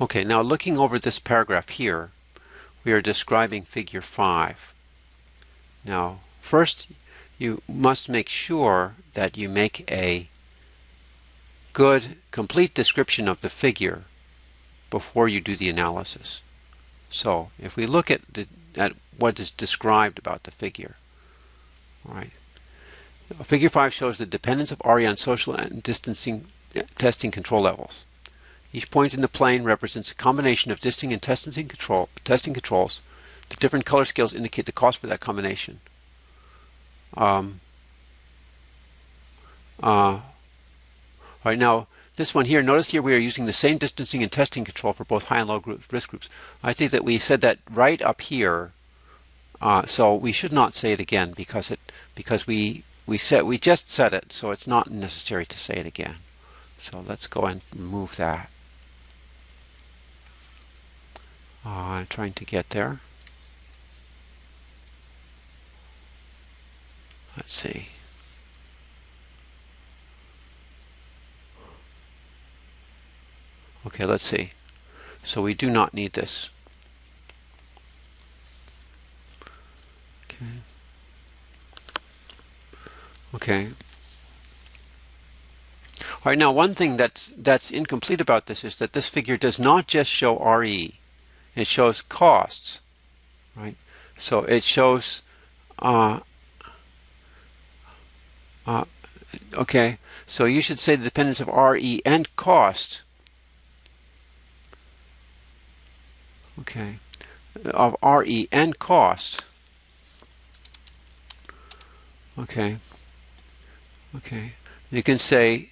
Okay, now looking over this paragraph here, we are describing figure 5. Now, first you must make sure that you make a good, complete description of the figure before you do the analysis. So, if we look at what is described about the figure, all right, figure 5 shows the dependence of RE on social and distancing testing control levels. Each point in the plane represents a combination of distancing and testing controls. The different color scales indicate the cost for that combination. All right, now this one here, notice here we are using the same distancing and testing control for both high and low risk groups. I think that we said that right up here, so we should not say it again because we just said it, so it's not necessary to say it again. So let's go and remove that. I'm trying to get there. Let's see. Okay, let's see. So we do not need this. Okay. Okay. All right, now one thing that's incomplete about this is that this figure does not just show RE. It shows costs, right? So it shows, okay, so you should say the dependence of RE and cost, okay, of RE and cost, okay, okay. You can say,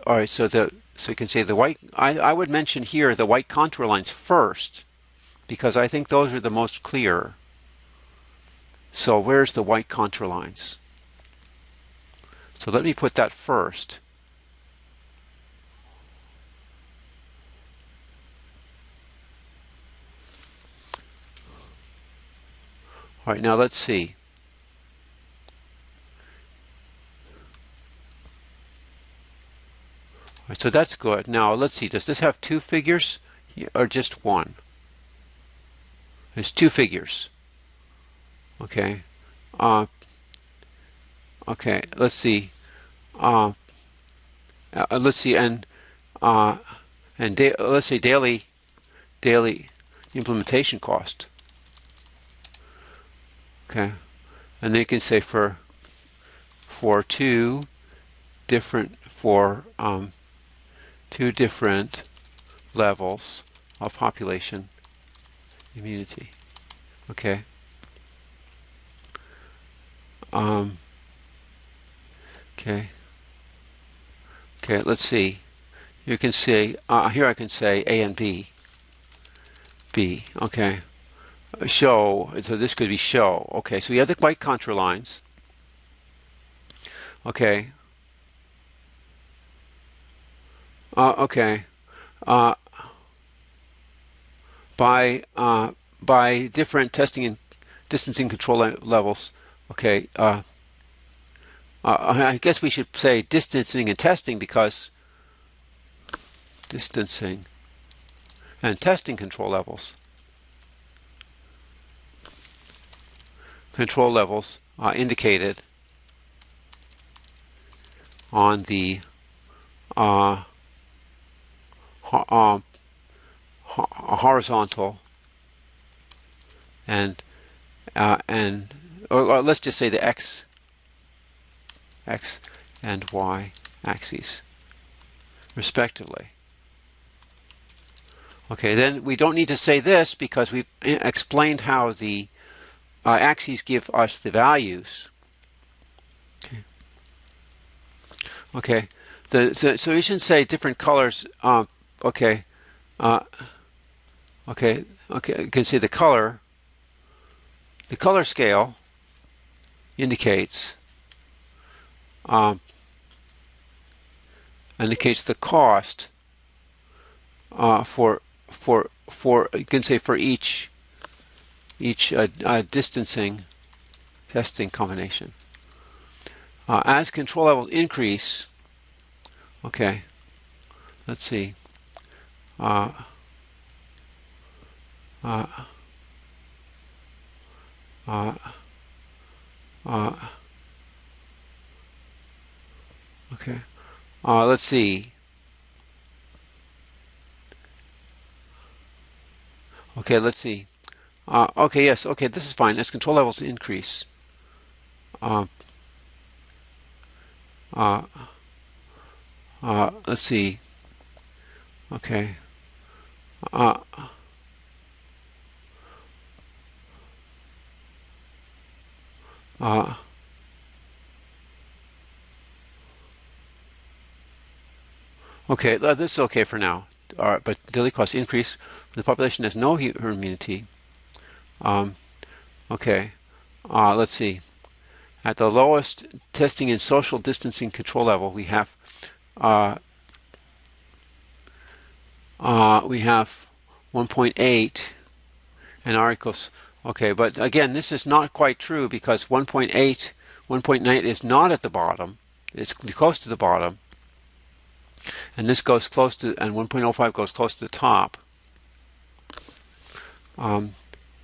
all right, so you can say the white, I would mention here the white contour lines first, because I think those are the most clear. So where's the white contour lines? So let me put that first. All right, now let's see. All right, so that's good. Now let's see, does this have two figures or just one? There's two figures. Okay. Okay, let's see. Let's see, and let's say daily implementation cost. Okay, and they can say for two different levels of population immunity. Okay. Okay. Okay, let's see. You can say, here I can say A and B. B, okay. Show, so this could be show. Okay, so we have the white contour lines. Okay. Okay. By different testing and distancing control levels. Okay. I guess we should say distancing and testing, because distancing and testing control levels. Control levels indicated on the horizontal or let's just say the X and Y axes, respectively. Okay, then we don't need to say this because we've explained how the axes give us the values. Okay. Okay. So you should say different colors. Okay. Okay. Okay. You can see the color. The color scale indicates the cost for you can say for each distancing testing combination. As control levels increase, okay, let's see. Uh, uh, uh, uh, okay, let's see. Okay, let's see. Okay, yes, okay, this is fine. As control levels increase, uh, uh, let's see. Okay. Uh, uh, okay, this is okay for now. But daily costs increase when the population has no herd immunity. Okay, let's see. At the lowest testing and social distancing control level, we have 1.8, and R equals. Okay, but again, this is not quite true because 1.8, 1.9 is not at the bottom. It's close to the bottom, and this goes close to, and 1.05 goes close to the top.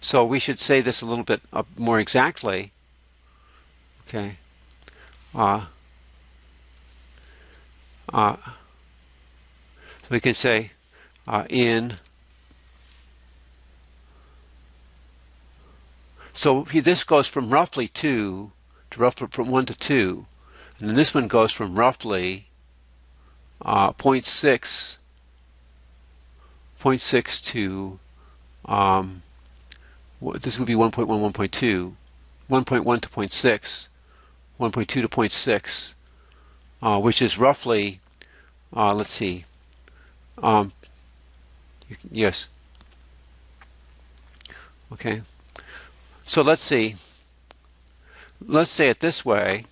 So we should say this a little bit more exactly. Okay. So we can say so this goes from roughly 2 to roughly from 1 to 2, and then this one goes from roughly 0.6 to this would be 1.1, 1.2, 1.1 to 0.6, 1.2 to 0.6, which is roughly, let's see, yes, okay. So let's say it this way.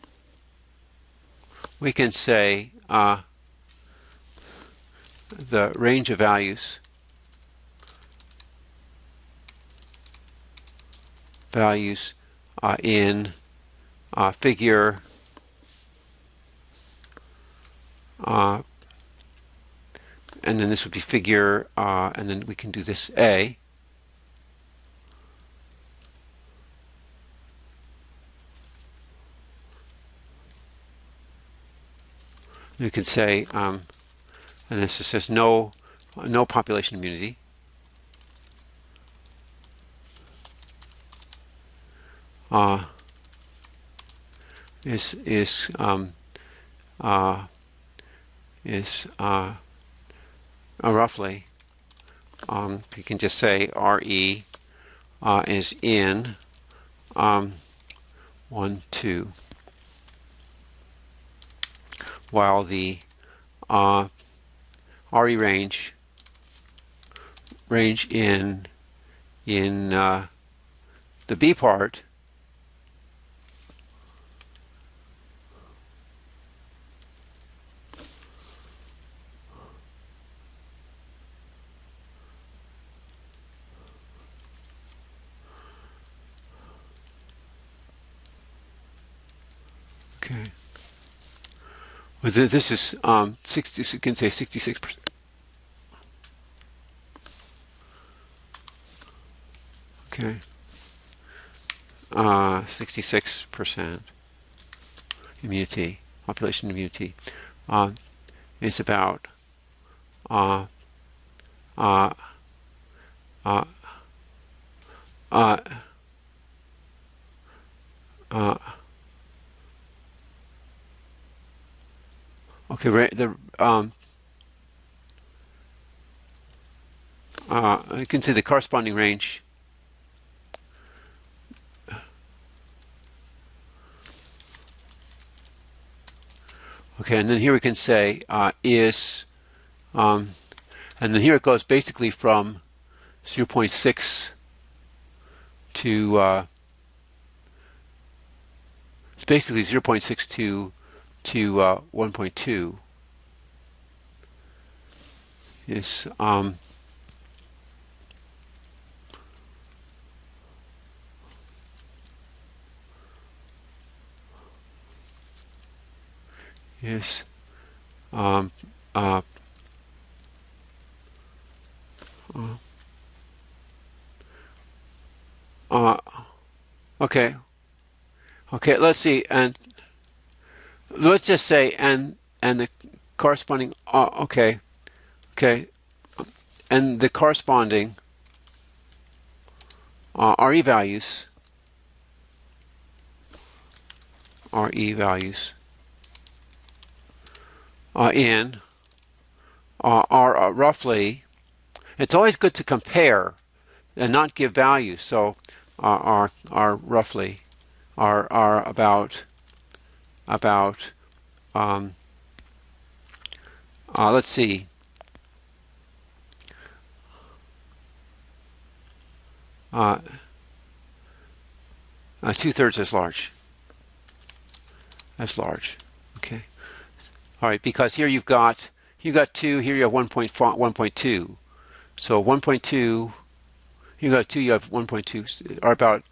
We can say the range of values in figure and then this would be figure and then we can do this A. You can say and this says no population immunity. Is roughly you can just say RE is in 1, 2, while the RE range in the B part okay. Well, this is 60. So you can say 66%. Okay. 66% immunity, population immunity, is about uh, uh, uh, uh, uh, okay. You can say the corresponding range. Okay, and then here we can say is, and then here it goes basically from 0.6 to it's basically 0.6 to 1.2 is is uh, okay, let's see, and let's just say and the corresponding okay, and the corresponding RE values in are roughly. It's always good to compare and not give values. So are roughly are about let's see, 2/3 as large. Okay. All right, because here you've got 2, here you have 1.2. So 1.2, you got 2, you have 1.2, or about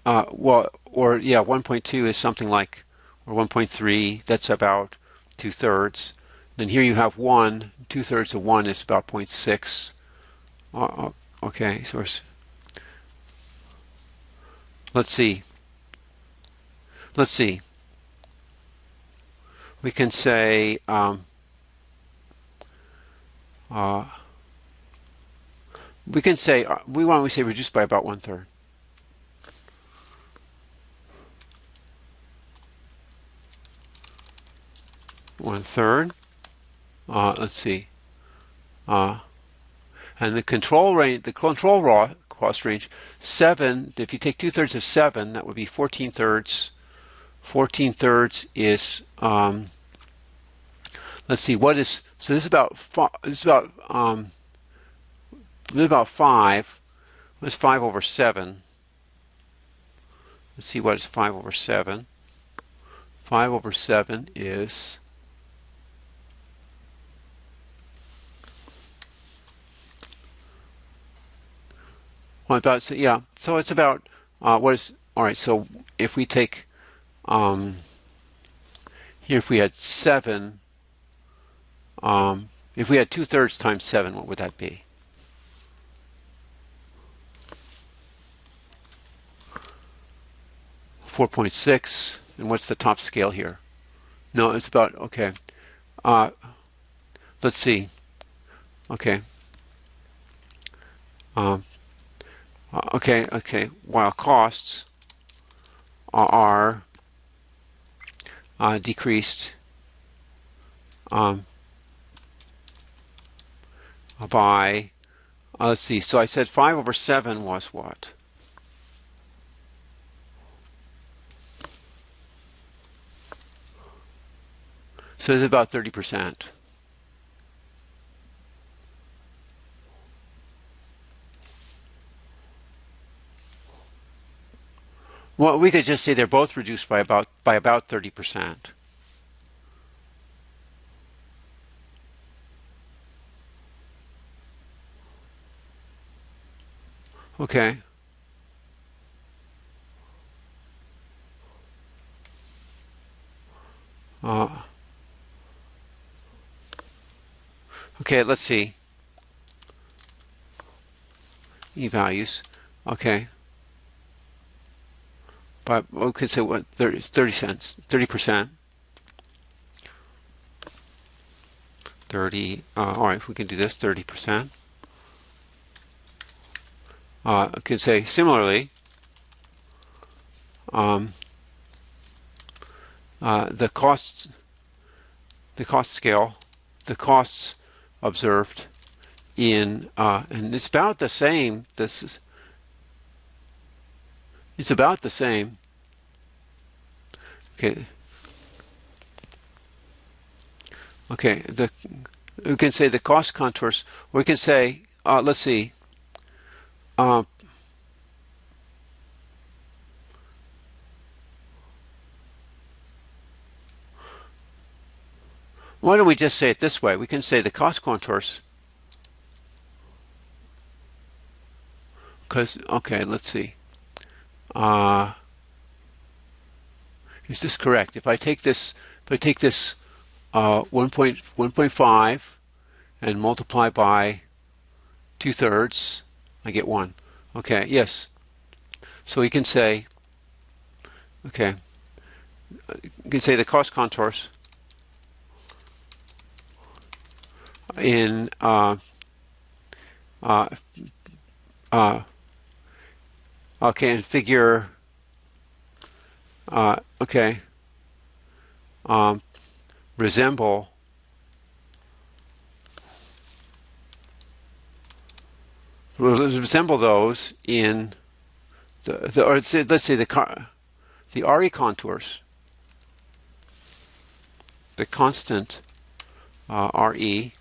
well, or yeah, 1.2 is something like, or 1.3, that's about 2/3. Then here you have 1, 2/3 of 1 is about 0.6. Okay, so let's see. We can say why don't we say reduced by about 1/3. Let's see. And the control raw cost range 7. If you take 2/3 of 7, that would be 14/3. 14/3 is let's see, what is, so this is about 5. What's 5 over 7? Let's see, what is 5 over 7? 5 over 7 is well, about, so yeah, so it's about what is, all right, so if we take here, if we had 7, if we had 2/3 times 7, what would that be? $4.6. And what's the top scale here? No, it's about, okay. Let's see. Okay. Okay. While costs are decreased by, let's see, so I said 5 over 7 was what? So it's about 30%. Well, we could just say they're both reduced by about 30%. Okay. Okay, let's see. E values. Okay. But we could say what, 30 cents, 30%. 30, all right, we can do this, 30%. I could say similarly, the cost scale, the costs observed in, and it's about the same. It's about the same. Okay. Okay. We can say the cost contours. We can say, let's see. Why don't we just say it this way? We can say the cost contours. Because, okay, let's see. Is this correct? If I take this 1.5 and multiply by 2/3, I get 1. Okay, yes. So we can say, okay, you can say the cost contours in okay, in figure okay, resemble those in or let's say the RE contours, the constant RE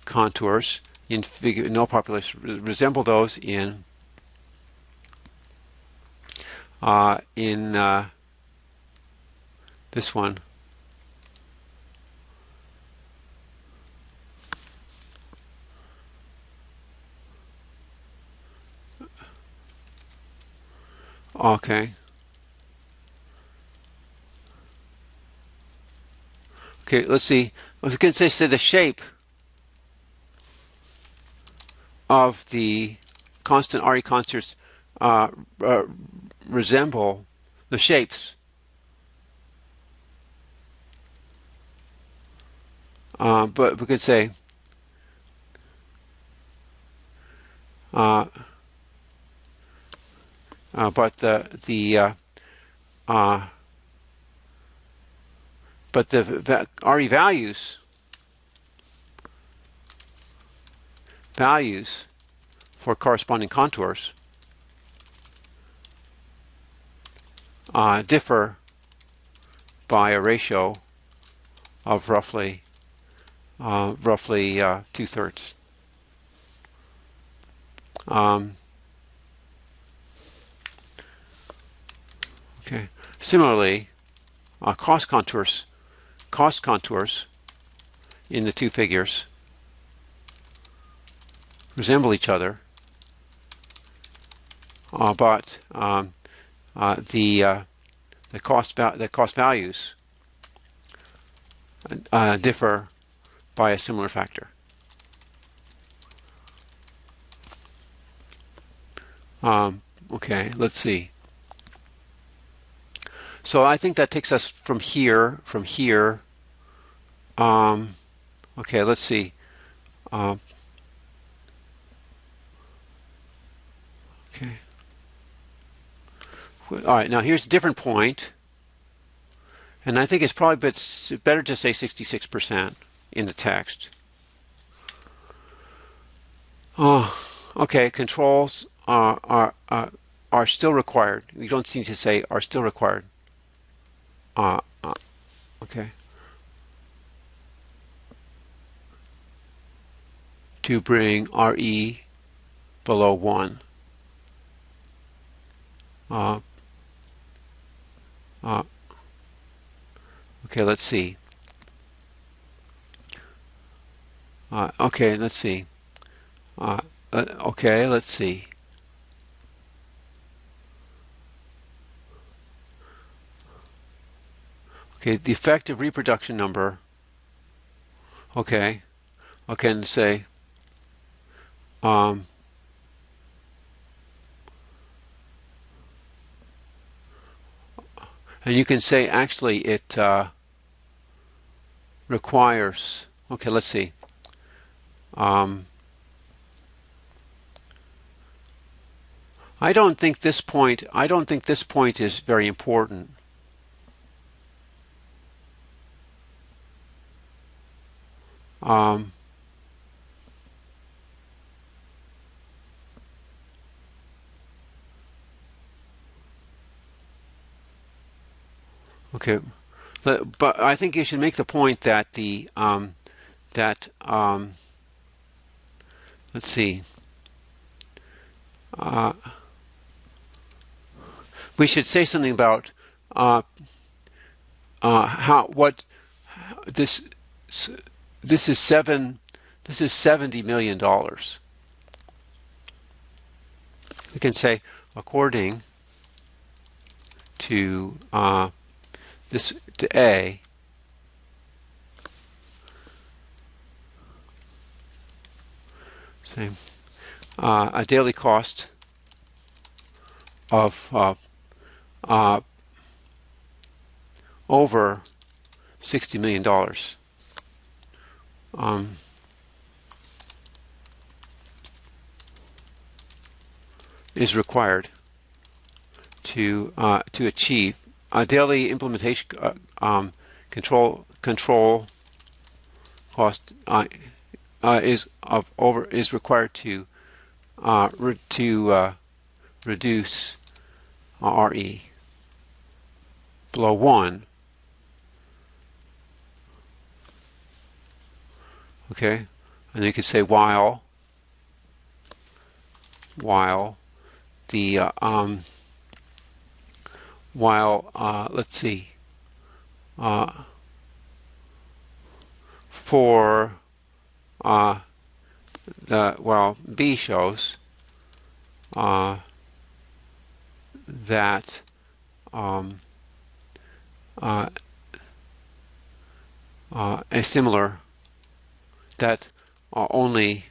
contours in figure null population resemble those in this one. Okay. Okay, let's see. We can say the shape of the constant RE contours resemble the shapes. But we could say but the RE values for corresponding contours differ by a ratio of roughly 2/3. Okay. Similarly, cost contours in the two figures resemble each other, but the cost values differ by a similar factor. Okay, let's see. So I think that takes us from here. Okay, let's see. Okay. All right, now here's a different point. And I think it's probably better to say 66% in the text. Okay, controls are still required. We don't seem to say are still required. Okay. To bring RE below 1. Okay, let's see. Okay, let's see. Okay, let's see. Okay, the effective reproduction number. Okay, and say and you can say actually it requires. Okay, let's see. I don't think this point is very important. Okay, but I think you should make the point that the let's see. We should say something about this is $70 million. We can say according to this to A, same. A daily cost of over $60 million. Is required to achieve a daily implementation control cost is required to reduce RE below 1. Okay, and you could say while the let's see, for B shows that a similar that only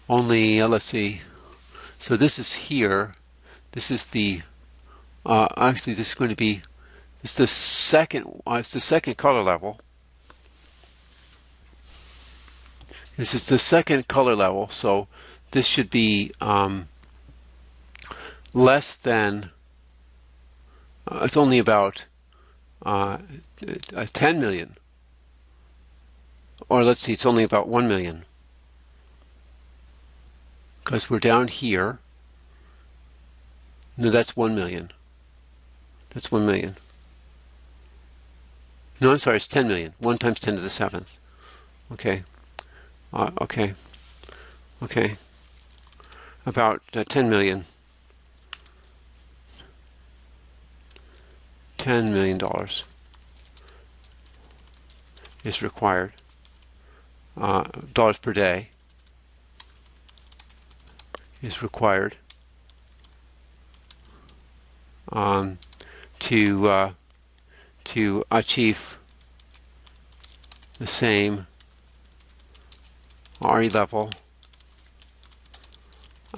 let's see. So this is here. This is the actually this is going to be it's the second color level. This is the second color level, so this should be less than it's only about 10 million, or let's see, it's only about 1 million, because we're down here. No, that's 1 million. That's 1 million. No, I'm sorry, it's 10 million. 1 times 10 to the 7th. Okay. Okay. About 10 million. $10 million is required. Dollars per day is required to achieve the same RE level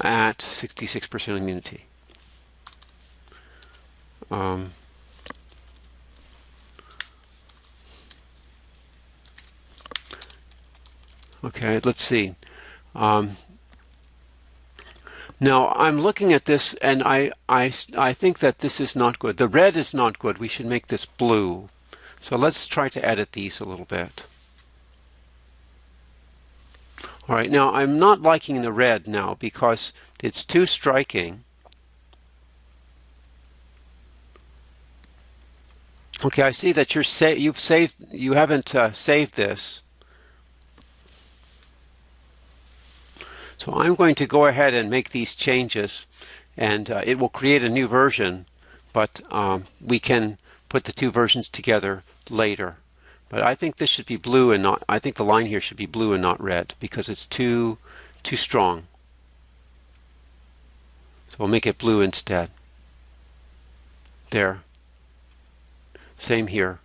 at 66% immunity. Okay, let's see. Now I'm looking at this, and I think that this is not good. The red is not good. We should make this blue. So let's try to edit these a little bit. All right, now I'm not liking the red now because it's too striking. Okay, I see that you haven't saved this. So I'm going to go ahead and make these changes, and it will create a new version, but we can put the two versions together later. But I think this should be blue and not, I think the line here should be blue and not red because it's too strong. So we'll make it blue instead. There. Same here.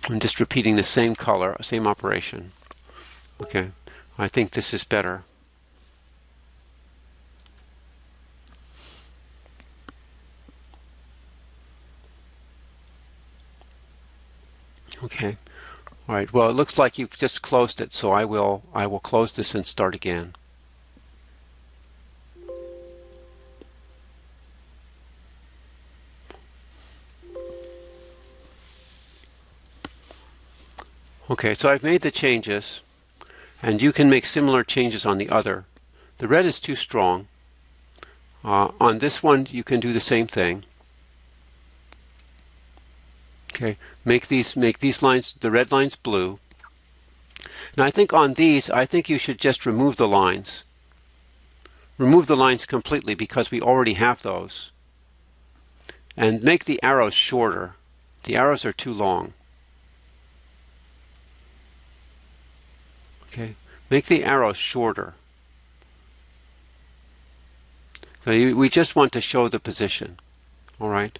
I'm just repeating the same color, same operation. Okay, I think this is better. Okay, all right. Well, it looks like you've just closed it, so I will close this and start again. Okay, so I've made the changes, and you can make similar changes on the other. The red is too strong. On this one, you can do the same thing. Okay, make these lines, the red lines, blue. And I think on these, I think you should just remove the lines. Remove the lines completely because we already have those. And make the arrows shorter. The arrows are too long. Okay, make the arrows shorter. So we just want to show the position. All right.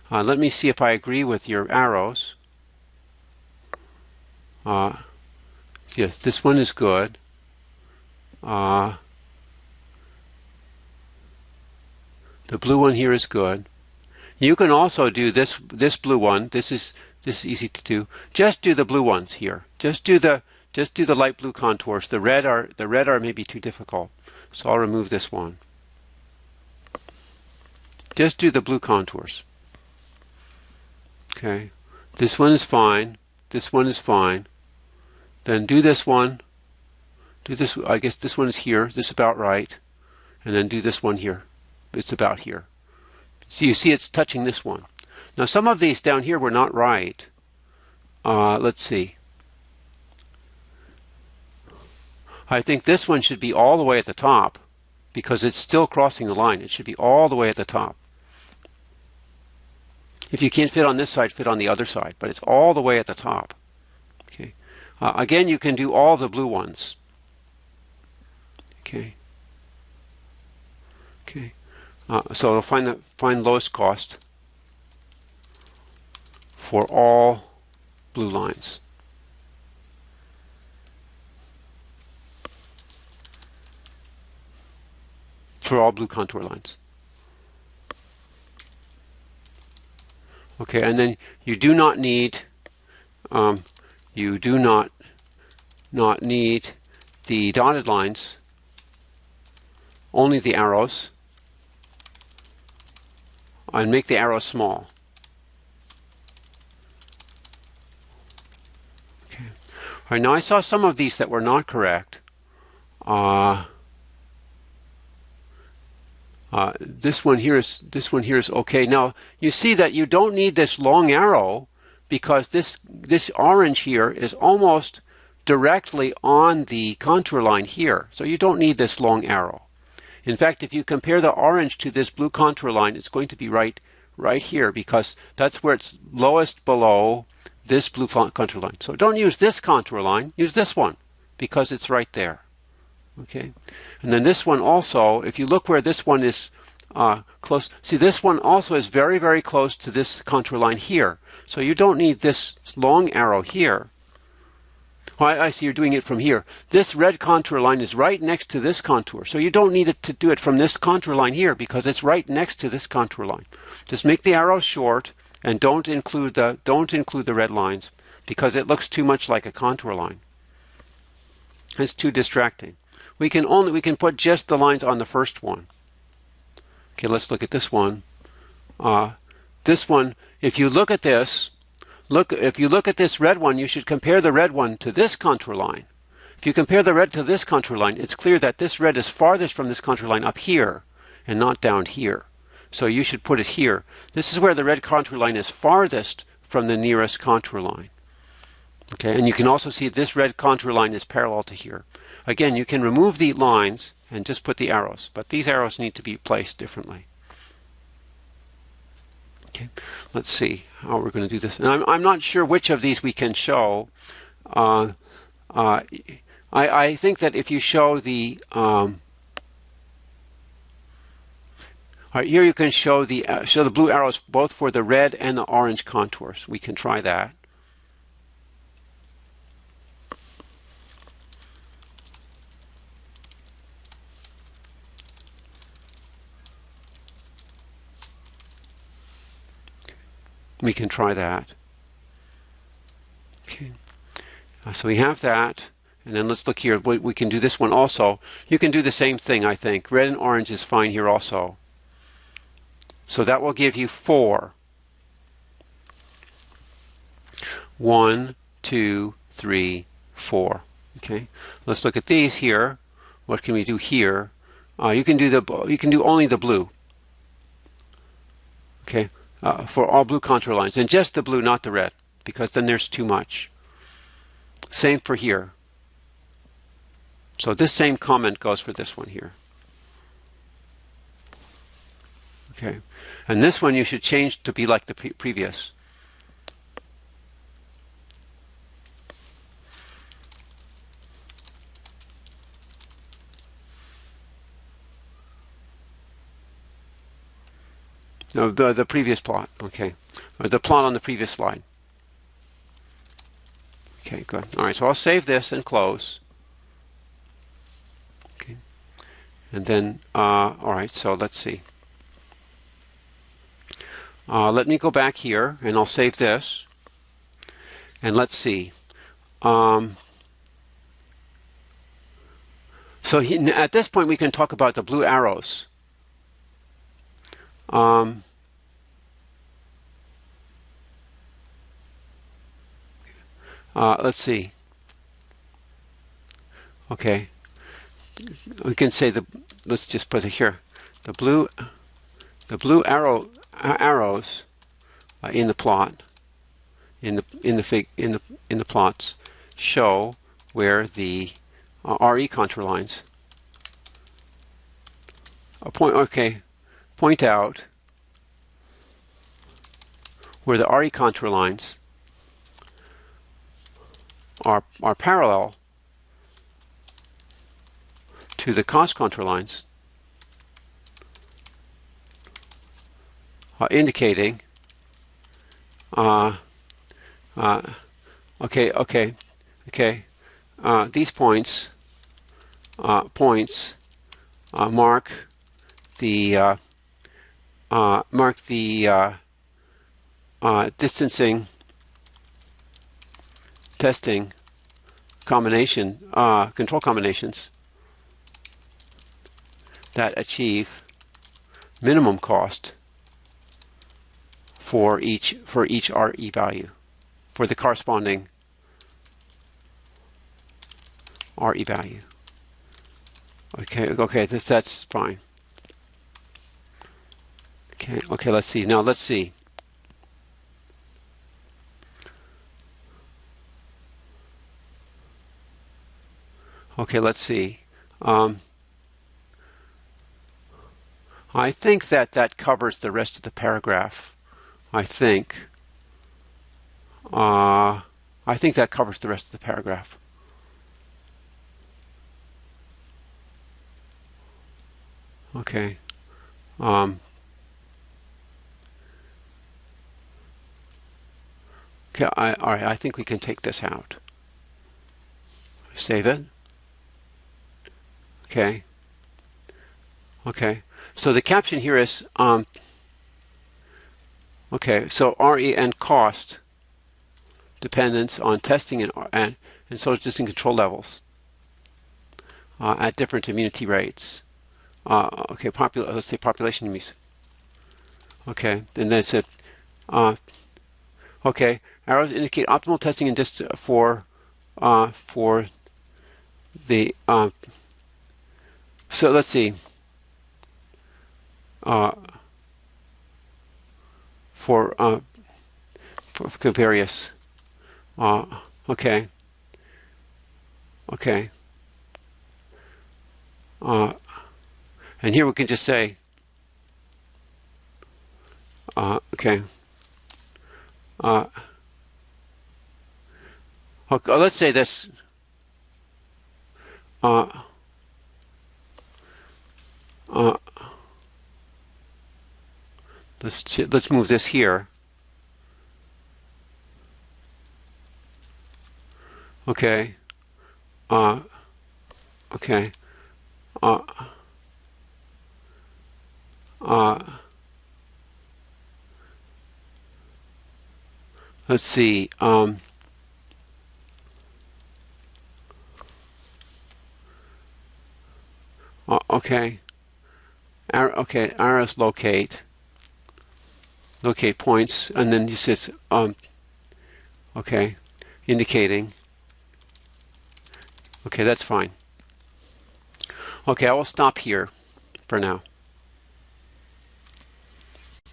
Let me see if I agree with your arrows. Yes, this one is good. The blue one here is good. You can also do this blue one. This is easy to do. Just do the blue ones here. Just do the light blue contours. The red are maybe too difficult. So I'll remove this one. Just do the blue contours. Okay. This one is fine. This one is fine. Then do this one. Do this. I guess this one is here. This is about right. And then do this one here. It's about here. So you see it's touching this one. Now some of these down here were not right. Let's see. I think this one should be all the way at the top because it's still crossing the line. It should be all the way at the top. If you can't fit on this side, fit on the other side, but it's all the way at the top. Okay. Again, you can do all the blue ones. Okay. Okay. So it'll find lowest cost for all blue lines. For all blue contour lines. Okay, and then you do not need not need the dotted lines, only the arrows, and make the arrows small. Okay. All right, now I saw some of these that were not correct. This one here is okay. Now you see that you don't need this long arrow because this orange here is almost directly on the contour line here. So you don't need this long arrow. In fact, if you compare the orange to this blue contour line, it's going to be right here because that's where it's lowest below this blue contour line. So don't use this contour line, use this one because it's right there. Okay, and then this one also, if you look where this one is close, see this one also is very, very close to this contour line here. So you don't need this long arrow here. Well, I see you're doing it from here. This red contour line is right next to this contour. So you don't need it to do it from this contour line here because it's right next to this contour line. Just make the arrows short and don't include the red lines because it looks too much like a contour line. It's too distracting. We can put just the lines on the first one. Okay, let's look at this one. This one, if you look at this, if you look at this red one, you should compare the red one to this contour line. If you compare the red to this contour line, it's clear that this red is farthest from this contour line up here and not down here. So you should put it here. This is where the red contour line is farthest from the nearest contour line. Okay, and you can also see this red contour line is parallel to here. Again, you can remove the lines and just put the arrows, but these arrows need to be placed differently. Okay, let's see how we're going to do this. And I'm not sure which of these we can show. I think that if you show the all right, here you can show the blue arrows both for the red and the orange contours. We can try that. We can try that. Okay. So we have that. And then let's look here. We can do this one also. You can do the same thing, I think. Red and orange is fine here also. So that will give you 4. 1, 2, 3, 4. Okay. Let's look at these here. What can we do here? You can do only the blue. Okay. For all blue contour lines, and just the blue, not the red, because then there's too much. Same for here. So this same comment goes for this one here. Okay, and this one you should change to be like the previous. No, the previous plot. Okay, or the plot on the previous slide. Okay, good. All right, so I'll save this and close. Okay, and then all right. So let's see. Let me go back here, and I'll save this. And let's see. So at this point, we can talk about the blue arrows. Let's see. Okay, we can say let's just put it here. The blue arrows in the plot, in the plots, show where the RE contour lines point out where the RE contour lines are parallel to the cos contour lines, indicating these points mark the distancing testing combination control combinations that achieve minimum cost for each RE value, for the corresponding RE value. Okay, that's fine. Okay, let's see. Now let's see. Okay, let's see. I think that covers the rest of the paragraph. I think that covers the rest of the paragraph. Okay. Okay. All right. I think we can take this out. Save it. Okay. Okay. So the caption here is okay. So RE and cost dependence on testing and social distancing control levels at different immunity rates. Okay, let's say population immunity. Okay, and then it said, okay, arrows indicate optimal testing and for the so let's see. For various. Okay. Okay. And here we can just say, okay. Okay, let's say this. Let's move this here. Okay. Okay. Let's see. Okay. Okay. Arrows locate points, and then this is okay, indicating. Okay, that's fine. Okay, I will stop here for now.